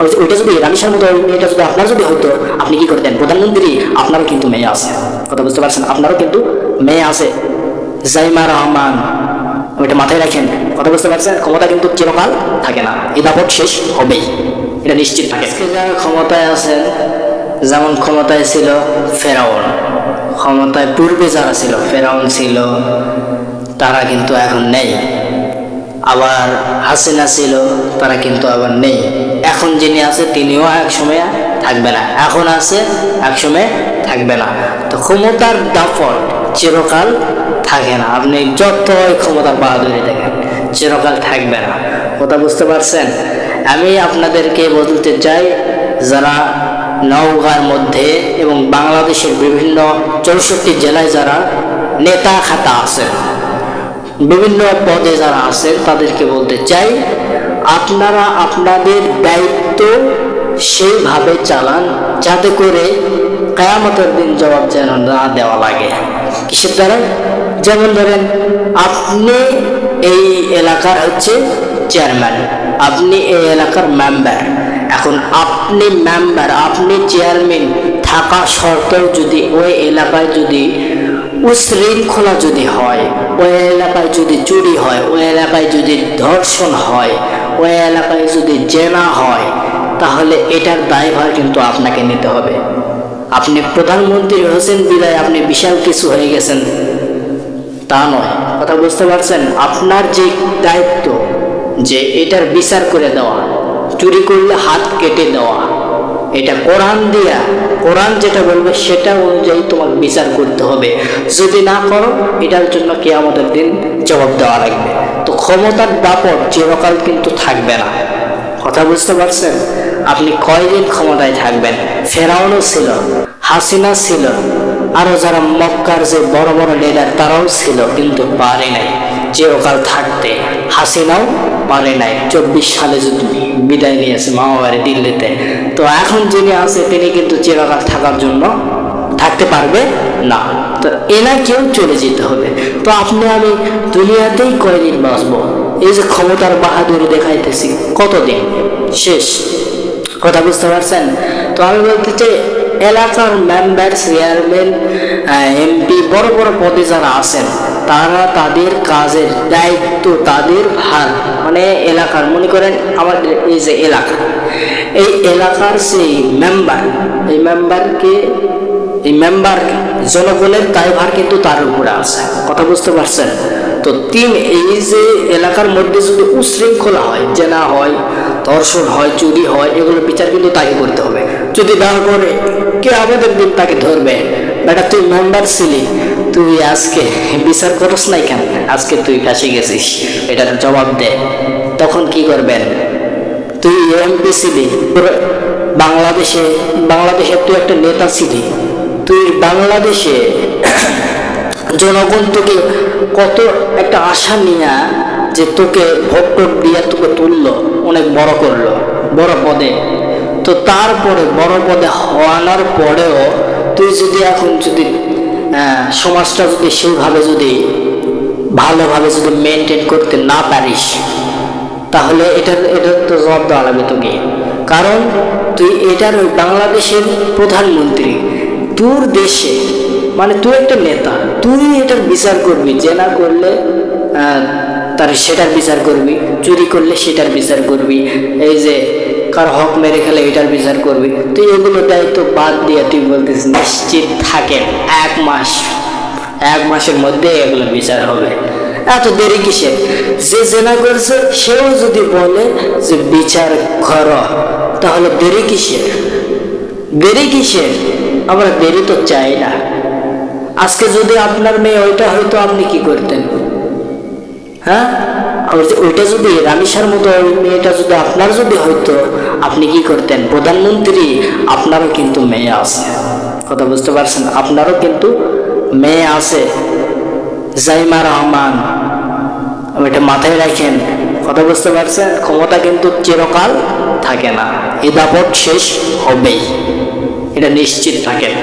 ওইটা যদি রামিসার মতো মেয়েটা যদি আপনার যদি হতো আপনি কি করতেন? প্রধানমন্ত্রী আপনারও কিন্তু মেয়ে আছে, কথা বুঝতে পারছেন? আপনারও কিন্তু মেয়ে আছে, জাইমা রহমান, ওইটা মাথায় রাখেন, কথা বুঝতে পারছেন? ক্ষমতা কিন্তু চিরকাল থাকে না, এই দাপট শেষ হবেই, এটা নিশ্চিত থাকে। আজকে যারা ক্ষমতায় আছেন, যেমন ক্ষমতায় ছিল ফেরাউন, ক্ষমতায় পূর্বে যারা ছিল ফেরাউন ছিল, তারা কিন্তু এখন নেই। আবার হাসিনা ছিল, তারা কিন্তু আবার নেই। এখন যিনি আছে তিনিও এক সময় থাকবে না, এখন আছে এক সময় থাকবে না। তো ক্ষমতার দাপট চিরকাল থাকে না, আপনি যতই ক্ষমতার বাহাদুরি দেখেন চিরকাল থাকবে না, কথা বুঝতে পারছেন? আমি আপনাদেরকে বলতে চাই, যারা নওগাঁর মধ্যে এবং বাংলাদেশের বিভিন্ন 64 জেলায় যারা নেতা খাতা আছেন, বিভিন্ন পদে যারা আছেন, তাদেরকে বলতে চাই, আপনারা আপনাদের দায়িত্ব সেইভাবে চালান যাতে করে কিয়ামতের দিন জবাব যেন না দেওয়া লাগে। কিসের দ্বারা? যেমন ধরেন, আপনি এই এলাকার হচ্ছে চেয়ারম্যান, আপনি এই এলাকার মেম্বার। এখন আপনি মেম্বার, আপনি চেয়ারম্যান থাকা সত্ত্বেও যদি ওই এলাকায় যদি উশৃঙ্খলা যদি হয়, ওই এলাকায় যদি চুরি হয়, ওই এলাকায় যদি ধর্ষণ হয়, ওই এলাকায় যদি জেনা হয়, তাহলে এটার দায়ভার কিন্তু আপনাকে নিতে হবে। আপনি প্রধানমন্ত্রী হয়েছেন বিদায় আপনি বিশাল কিছু হয়ে গেছেন তা নয়, কথা বুঝতে পারছেন? আপনার যে দায়িত্ব যে এটার বিচার করে দেওয়া, চুরি করলে হাত কেটে দেওয়া, এটা কোরআন দিয়া, কোরআন যেটা বলবে সেটা অনুযায়ী তোমাকে বিচার করতে হবে। যদি না করো, এটার জন্য কিয়ামতের দিন জবাব দেওয়া লাগবে। তো ক্ষমতার দাপট চিরকাল কিন্তু থাকবে না, কথা বুঝতে পারছেন? আপনি কয়দিন ক্ষমতায় থাকবেন? ফেরাউনও ছিল, হাসিনা ছিল, আরো যারা মক্কার যে বড় বড় লিডার তারাও ছিল, কিন্তু পারে নাই চিরকাল থাকতে। হাসিনাও পারে নাই, 24 সালে যদি বিদায় নিয়েছে মামাবাড়ি দিল্লিতে। তো এখন যিনি আছে তিনি কিন্তু চিরকাল থাকার জন্য থাকতে পারবে না, তো এনাকেও চলে যেতে হবে। তো আপনি আমি দুনিয়াতেই কয়দিন বাঁচবো? এই যে ক্ষমতার বাহাদুরি দেখাইতেছি, কতদিন? শেষ, কথা বুঝতে পারছেন? তো আমি বলতে চাই, এলাকার মেম্বার, চেয়ারম্যান, এমপি, বড় বড় পদে যারা আছেন, তারা তাদের কাজের দায়িত্ব, তাদের ভার, মানে এলাকার, মনে করেন আমাদের এই যে এলাকা, এই এলাকার সেই মেম্বার, এই মেম্বার জনগণের দায়ভার কিন্তু তার উপরে আছে, কথা বুঝতে পারছেন? তো এই যে এলাকার মধ্যে যদি উশৃঙ্খলা হয়, জেনা হয়, ধর্ষণ হয়, চুরি হয়, এগুলো বিচার কিন্তু তাকে করতে হবে। যদি না করে, কে আমাদের দিন তাকে ধরবে? বেটা তুই মেম্বার ছিলি, তুই আজকে বিচার করস নাই কেন? আজকে তুই ফাঁসে গেছিস, এটার জবাব দে। তখন কি করবেন? তুই এমপি ছিলি, বাংলাদেশে তুই একটা নেতা ছিলি, তুই বাংলাদেশে জনগণ তোকে কত একটা আশা নিয়ে যে তোকে ভোট টোট দিয়ে তোকে তুললো, অনেক বড় করলো, বড় পদে। তো তারপরে বড় পদে হওয়ার পরেও তুই যদি এখন যদি সমাজটা যদি সেইভাবে যদি ভালোভাবে যদি মেনটেন করতে না পারিস, তাহলে এটার তো জবাব দেওয়া লাগবে তোকে। কারণ তুই এটার বাংলাদেশের প্রধানমন্ত্রী, তোর দেশে, মানে তুই একটা নেতা, তুই এটার বিচার করবি। জেনা করলে তার সেটার বিচার করবি, চুরি করলে সেটার বিচার করবি, এই যে কার হক মেরে খেলে এটার বিচার করবি। তুই এগুলো দায়িত্ব বাদ দিয়ে তুই বলতিস নিশ্চিত থাকেন 1 মাসের মধ্যে এগুলো বিচার হবে। এত দেরি কিসের? যে জেনা করছে সেও যদি বলে যে বিচার কর, তাহলে দেরি কিসের? আমরা দেরি তো চাই না। আজকে যদি আপনার মেয়ে ওইটা হয়তো আপনি কি করতেন? হ্যাঁ, ওইটা যদি রামিসার মতো মেয়েটা যদি আপনার যদি হয়তো, আপনি কি করতেন? প্রধানমন্ত্রী আপনারও কিন্তু মেয়ে আছে, কথা বুঝতে পারছেন? আপনারও কিন্তু মেয়ে আছে, জাইমা রহমান, ওইটা মাথায় রাখেন, কথা বুঝতে পারছেন? ক্ষমতা কিন্তু চিরকাল থাকে না, এই দাপট শেষ হবেই, এটা নিশ্চিত থাকেন।